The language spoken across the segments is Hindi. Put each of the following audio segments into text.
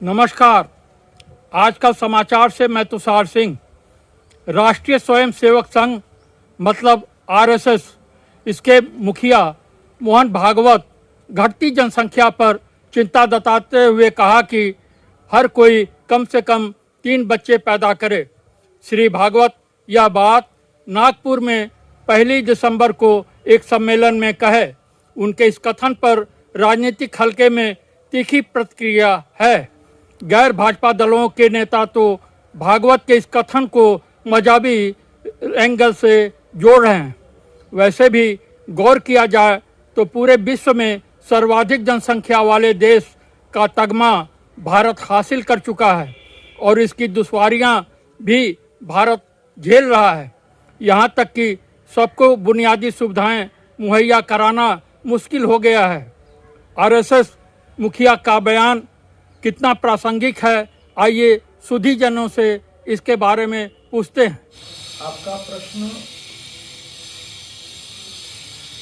नमस्कार। आजकल समाचार से मैं तुषार सिंह। राष्ट्रीय स्वयंसेवक संघ मतलब आरएसएस, इसके मुखिया मोहन भागवत घटती जनसंख्या पर चिंता जताते हुए कहा कि हर कोई कम से कम 3 बच्चे पैदा करे। श्री भागवत यह बात नागपुर में 1 दिसंबर को एक सम्मेलन में कहे। उनके इस कथन पर राजनीतिक हलके में तीखी प्रतिक्रिया है। गैर भाजपा दलों के नेता तो भागवत के इस कथन को मजहबी एंगल से जोड़ रहे हैं। वैसे भी गौर किया जाए तो पूरे विश्व में सर्वाधिक जनसंख्या वाले देश का तगमा भारत हासिल कर चुका है और इसकी दुश्वारियां भी भारत झेल रहा है। यहाँ तक कि सबको बुनियादी सुविधाएं मुहैया कराना मुश्किल हो गया है। आरएसएस मुखिया का बयान कितना प्रासंगिक है, आइए सुधीजनों से इसके बारे में पूछते हैं। आपका प्रश्न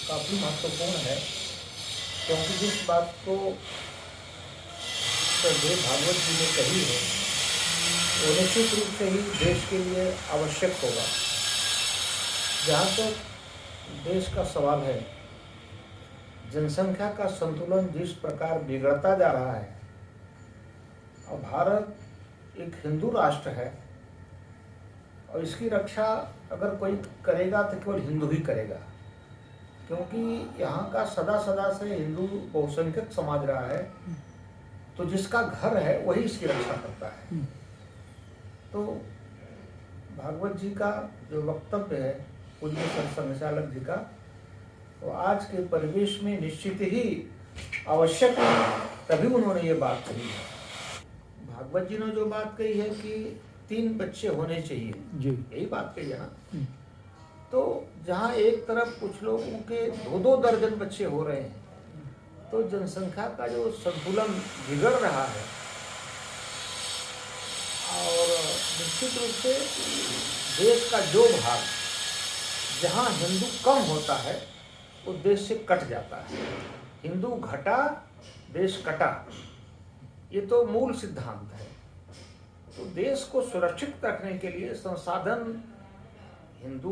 काफी महत्वपूर्ण है, क्योंकि जिस बात को श्रद्धेय भागवत जी ने कही है वो निश्चित रूप से ही देश के लिए आवश्यक होगा। जहाँ तक देश का सवाल है, जनसंख्या का संतुलन जिस प्रकार बिगड़ता जा रहा है और भारत एक हिंदू राष्ट्र है और इसकी रक्षा अगर कोई करेगा तो केवल हिंदू ही करेगा, क्योंकि यहाँ का सदा से हिंदू बहुसंख्यक समाज रहा है। तो जिसका घर है वही इसकी रक्षा करता है। तो भागवत जी का जो वक्तव्य है पूज्य संचालक जी का, तो आज के परिवेश में निश्चित ही आवश्यक है, तभी उन्होंने ये बात कही है। भागवत जी ने जो बात कही है कि 3 बच्चे होने चाहिए जी, यही बात कही है ना। तो जहाँ एक तरफ कुछ लोगों के 2-2 दर्जन बच्चे हो रहे हैं, तो जनसंख्या का जो संतुलन बिगड़ रहा है और निश्चित रूप से देश का जो भाग जहाँ हिंदू कम होता है वो देश से कट जाता है। हिंदू घटा देश कटा, ये तो मूल सिद्धांत है। तो देश को सुरक्षित रखने के लिए संसाधन, हिंदू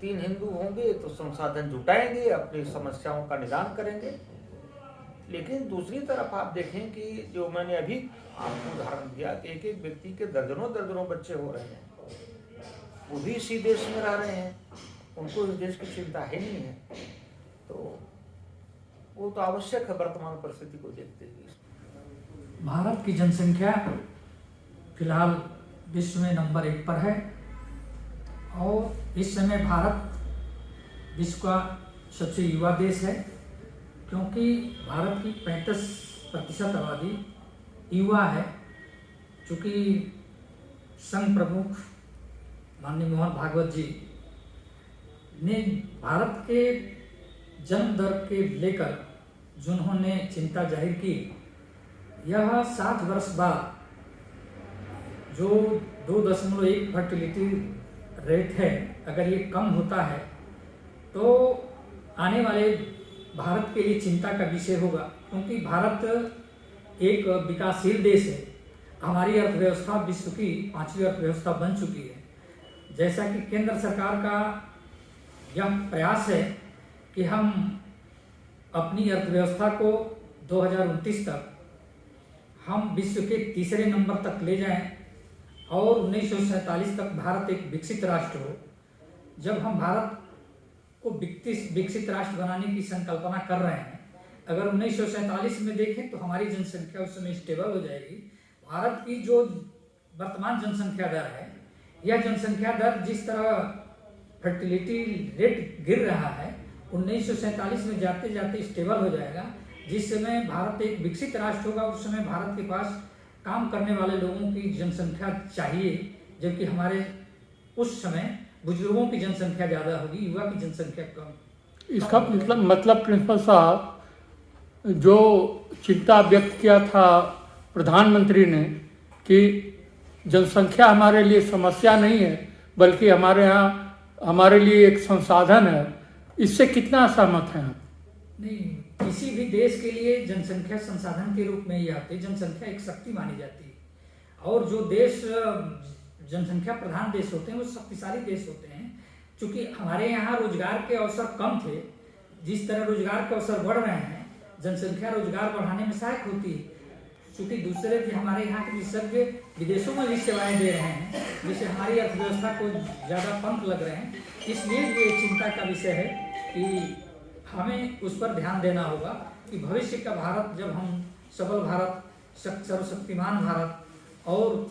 3 हिंदू होंगे तो संसाधन जुटाएंगे, अपनी समस्याओं का निदान करेंगे। लेकिन दूसरी तरफ आप देखें कि जो मैंने अभी आपको उदाहरण दिया कि एक व्यक्ति के दर्जनों बच्चे हो रहे हैं, वो भी इसी देश में रह रहे हैं, उनको इस देश की चिंता है नहीं है। तो वो तो आवश्यक है वर्तमान परिस्थिति को देखते हुए। भारत की जनसंख्या फिलहाल विश्व में नंबर 1 पर है और इस समय भारत विश्व का सबसे युवा देश है, क्योंकि भारत की 35% आबादी युवा है। चूँकि संघ प्रमुख माननीय मोहन भागवत जी ने भारत के जन्म दर के लेकर जिन्होंने चिंता जाहिर की, यह 60 वर्ष बाद जो 2.1 फर्टिलिटी रेट है, अगर ये कम होता है तो आने वाले भारत के लिए चिंता का विषय होगा, क्योंकि भारत एक विकासशील देश है। हमारी अर्थव्यवस्था विश्व की 5वीं अर्थव्यवस्था बन चुकी है। जैसा कि केंद्र सरकार का यह प्रयास है कि हम अपनी अर्थव्यवस्था को 2029 तक हम विश्व के 3रे नंबर तक ले जाएं और 1947 तक भारत एक विकसित राष्ट्र हो। जब हम भारत को विकसित राष्ट्र बनाने की संकल्पना कर रहे हैं, अगर 1947 में देखें तो हमारी जनसंख्या उस समय स्टेबल हो जाएगी। भारत की जो वर्तमान जनसंख्या दर है, यह जनसंख्या दर जिस तरह फर्टिलिटी रेट गिर रहा है, 1947 में जाते जाते स्टेबल हो जाएगा। जिस समय भारत एक विकसित राष्ट्र होगा, उस समय भारत के पास काम करने वाले लोगों की जनसंख्या चाहिए, जबकि हमारे उस समय बुजुर्गों की जनसंख्या ज़्यादा होगी, युवा की जनसंख्या कम। इसका मतलब प्रिंसिपल साहब, जो चिंता व्यक्त किया था प्रधानमंत्री ने कि जनसंख्या हमारे लिए समस्या नहीं है बल्कि हमारे लिए एक संसाधन है, इससे कितना सहमत हैं आप? नहीं, किसी भी देश के लिए जनसंख्या संसाधन के रूप में ही आती है। जनसंख्या एक शक्ति मानी जाती है और जो देश जनसंख्या प्रधान देश होते हैं वो शक्तिशाली देश होते हैं। क्योंकि हमारे यहाँ रोजगार के अवसर कम थे, जिस तरह रोजगार के अवसर बढ़ रहे हैं, जनसंख्या रोजगार बढ़ाने में सहायक होती है। क्योंकि दूसरे भी हमारे यहाँ के विशेषज्ञ विदेशों में भी सेवाएं दे रहे हैं, जिससे हमारी अर्थव्यवस्था को ज़्यादा पंख लग रहे हैं। इसलिए ये चिंता का विषय है कि हमें उस पर ध्यान देना होगा कि भविष्य का भारत, जब हम सबल भारत, सर्वशक्तिमान भारत और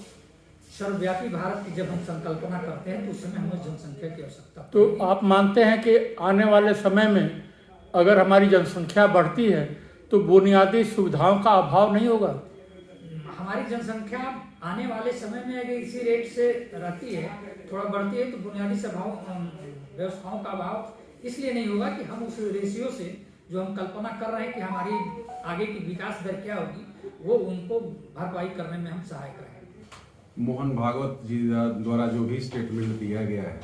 सर्वव्यापी भारत की जब हम संकल्पना करते हैं तो उस समय हमें जनसंख्या की आवश्यकता तो पड़ेगी। आप मानते हैं कि आने वाले समय में अगर हमारी जनसंख्या बढ़ती है तो बुनियादी सुविधाओं का अभाव नहीं होगा? हमारी जनसंख्या आने वाले समय में अगर इसी रेट से रहती है, थोड़ा बढ़ती है, तो बुनियादी व्यवस्थाओं का अभाव इसलिए नहीं होगा कि हम उस रेशियो से जो हम कल्पना कर रहे हैं कि हमारी आगे की विकास दर क्या होगी, वो उनको भरपाई करने में हम सहायक रहें। मोहन भागवत जी द्वारा जो भी स्टेटमेंट दिया गया है,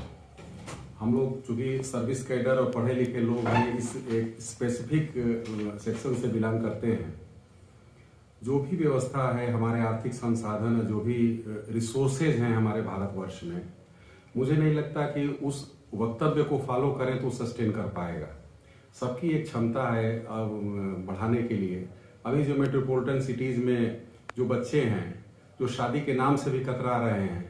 हम लोग चूँकि सर्विस कैडर और पढ़े लिखे लोग हैं, इस एक स्पेसिफिक सेक्शन से बिलोंग करते हैं। जो भी व्यवस्था है, हमारे आर्थिक संसाधन, जो भी रिसोर्सेज हैं हमारे भारतवर्ष में, मुझे नहीं लगता कि उस वक्तव्य को फॉलो करें तो सस्टेन कर पाएगा। सबकी एक क्षमता है बढ़ाने के लिए। अभी जो मेट्रोपॉलिटन सिटीज़ में जो बच्चे हैं, जो शादी के नाम से भी कतरा रहे हैं,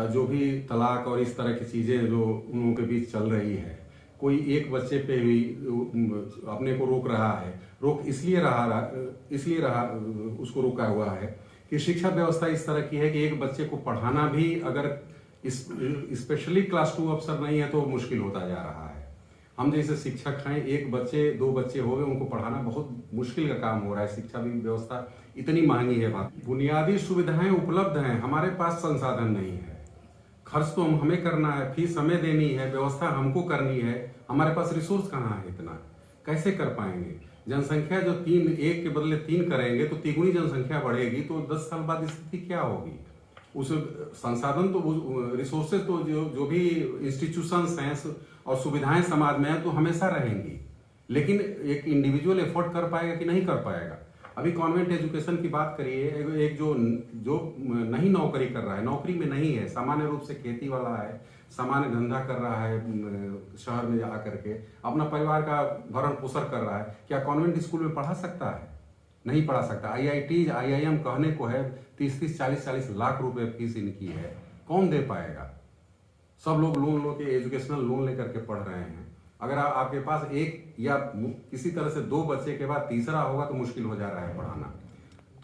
जो भी तलाक और इस तरह की चीज़ें जो उन लोगों के बीच चल रही है, कोई एक बच्चे पे भी अपने को रोक रहा है। रोक इसलिए रहा उसको रोका हुआ है कि शिक्षा व्यवस्था इस तरह की है कि एक बच्चे को पढ़ाना भी अगर स्पेशली क्लास 2 अफसर नहीं है तो मुश्किल होता जा रहा है। हम जैसे शिक्षक हैं, एक बच्चे 2 बच्चे हो गए, उनको पढ़ाना बहुत मुश्किल का काम हो रहा है। शिक्षा भी व्यवस्था इतनी महंगी है। बुनियादी सुविधाएं उपलब्ध हैं, हमारे पास संसाधन नहीं है। खर्च तो हमें करना है, फीस हमें देनी है, व्यवस्था हमको करनी है, हमारे पास रिसोर्स कहाँ है इतना? कैसे कर पाएंगे? जनसंख्या जो 1 के बदले 3 करेंगे तो तिगुनी जनसंख्या बढ़ेगी, तो 10 साल बाद स्थिति क्या होगी? उस संसाधन तो रिसोर्सेज तो जो भी इंस्टीट्यूशंस हैं और सुविधाएं समाज में हैं तो हमेशा रहेंगी, लेकिन एक इंडिविजुअल एफर्ट कर पाएगा कि नहीं कर पाएगा? अभी कॉन्वेंट एजुकेशन की बात करिए, एक जो नहीं नौकरी कर रहा है, नौकरी में नहीं है, सामान्य रूप से खेती वाला है, सामान्य धंधा कर रहा है, शहर में जा करके अपना परिवार का भरण पोषण कर रहा है, क्या कॉन्वेंट स्कूल में पढ़ा सकता है? नहीं पढ़ा सकता। IIM कहने को है 30-30, 40-40 लाख रुपए फीस इनकी है, कौन दे पाएगा? सब लोग लोन लो के एजुकेशनल लोन लेकर के पढ़ रहे हैं। अगर आपके पास एक या किसी तरह से 2 बच्चे के बाद तीसरा होगा तो मुश्किल हो जा रहा है पढ़ाना।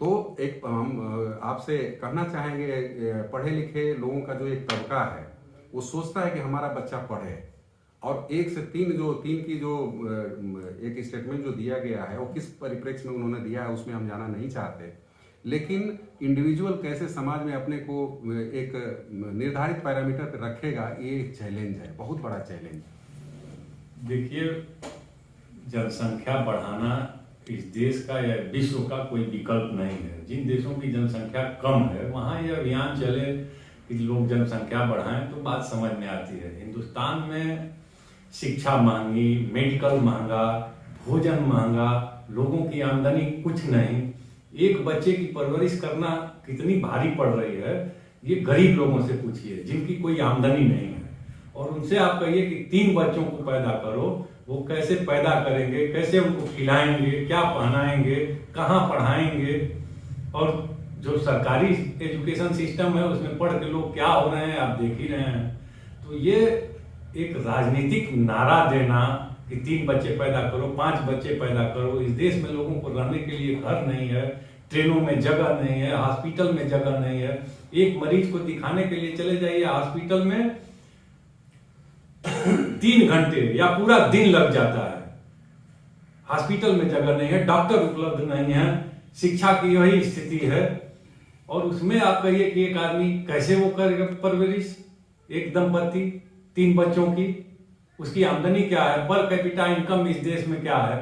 तो एक हम आपसे कहना चाहेंगे, पढ़े लिखे लोगों का जो एक तबका है वो सोचता है कि हमारा बच्चा पढ़े, और 1 से 3 की जो एक स्टेटमेंट जो दिया गया है वो किस परिप्रेक्ष्य में उन्होंने दिया है उसमें हम जाना नहीं चाहते, लेकिन इंडिविजुअल कैसे समाज में अपने को एक निर्धारित पैरामीटर पर रखेगा, ये एक चैलेंज है, बहुत बड़ा चैलेंज। देखिए, जनसंख्या बढ़ाना इस देश का या विश्व का कोई विकल्प नहीं है। जिन देशों की जनसंख्या कम है वहाँ ये अभियान चले कि लोग जनसंख्या बढ़ाएं तो बात समझ में आती है। हिंदुस्तान में शिक्षा महंगी, मेडिकल महंगा, भोजन महंगा, लोगों की आमदनी कुछ नहीं, एक बच्चे की परवरिश करना कितनी भारी पड़ रही है, ये गरीब लोगों से पूछिए जिनकी कोई आमदनी नहीं है। और उनसे आप कहिए कि 3 बच्चों को पैदा करो, वो कैसे पैदा करेंगे, कैसे उनको खिलाएंगे, क्या पहनाएंगे, कहाँ पढ़ाएंगे? और जो सरकारी एजुकेशन सिस्टम है उसमें पढ़ के लोग क्या हो रहे हैं आप देख ही रहे हैं। तो ये एक राजनीतिक नारा देना कि 3 बच्चे पैदा करो, 5 बच्चे पैदा करो, इस देश में लोगों को रहने के लिए घर नहीं है, ट्रेनों में जगह नहीं है, हॉस्पिटल में जगह नहीं है। एक मरीज को दिखाने के लिए चले जाइए हॉस्पिटल में 3 घंटे या पूरा दिन लग जाता है। हॉस्पिटल में जगह नहीं है, डॉक्टर उपलब्ध नहीं है, शिक्षा की वही स्थिति है। और उसमें आप कहिए कि एक आदमी कैसे वो करेगा परवरिश, एक दंपति 3 बच्चों की, उसकी आमदनी क्या है, पर कैपिटा इनकम इस देश में क्या है?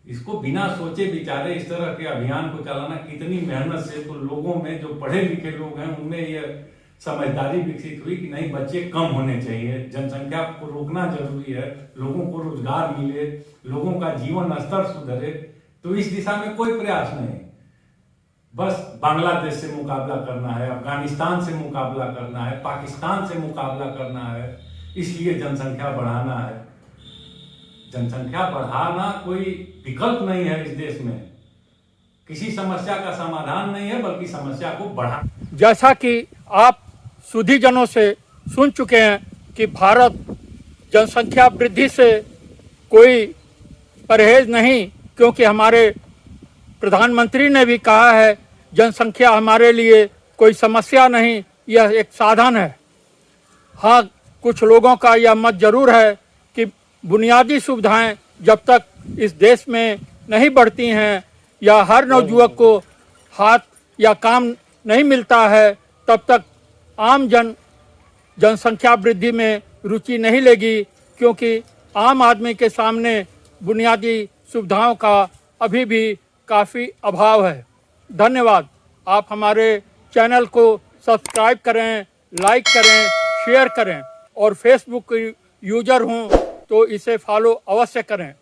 इसको बिना सोचे विचारे इस तरह के अभियान को चलाना कितनी मेहनत से, तो लोगों में जो पढ़े लिखे लोग हैं उनमें ये समझदारी विकसित हुई कि नहीं, बच्चे कम होने चाहिए, जनसंख्या को रोकना जरूरी है, लोगों को रोजगार मिले, लोगों का जीवन स्तर सुधरे। तो इस दिशा में कोई प्रयास नहीं, बस बांग्लादेश से मुकाबला करना है, अफगानिस्तान से मुकाबला करना है, पाकिस्तान से मुकाबला करना है, इसलिए जनसंख्या बढ़ाना है। जनसंख्या बढ़ाना कोई विकल्प नहीं है इस देश में, किसी समस्या का समाधान नहीं है, बल्कि समस्या को बढ़ा। जैसा कि आप सुधीजनों से सुन चुके हैं कि भारत जनसंख्या वृद्धि से कोई परहेज नहीं, क्योंकि हमारे प्रधानमंत्री ने भी कहा है जनसंख्या हमारे लिए कोई समस्या नहीं, यह एक साधन है। हाँ, कुछ लोगों का यह मत जरूर है कि बुनियादी सुविधाएं जब तक इस देश में नहीं बढ़ती हैं या हर नवयुवक को हाथ या काम नहीं मिलता है, तब तक आम जनसंख्या वृद्धि में रुचि नहीं लेगी, क्योंकि आम आदमी के सामने बुनियादी सुविधाओं का अभी भी काफ़ी अभाव है। धन्यवाद। आप हमारे चैनल को सब्सक्राइब करें, लाइक करें, शेयर करें और फेसबुक यूजर हों तो इसे फॉलो अवश्य करें।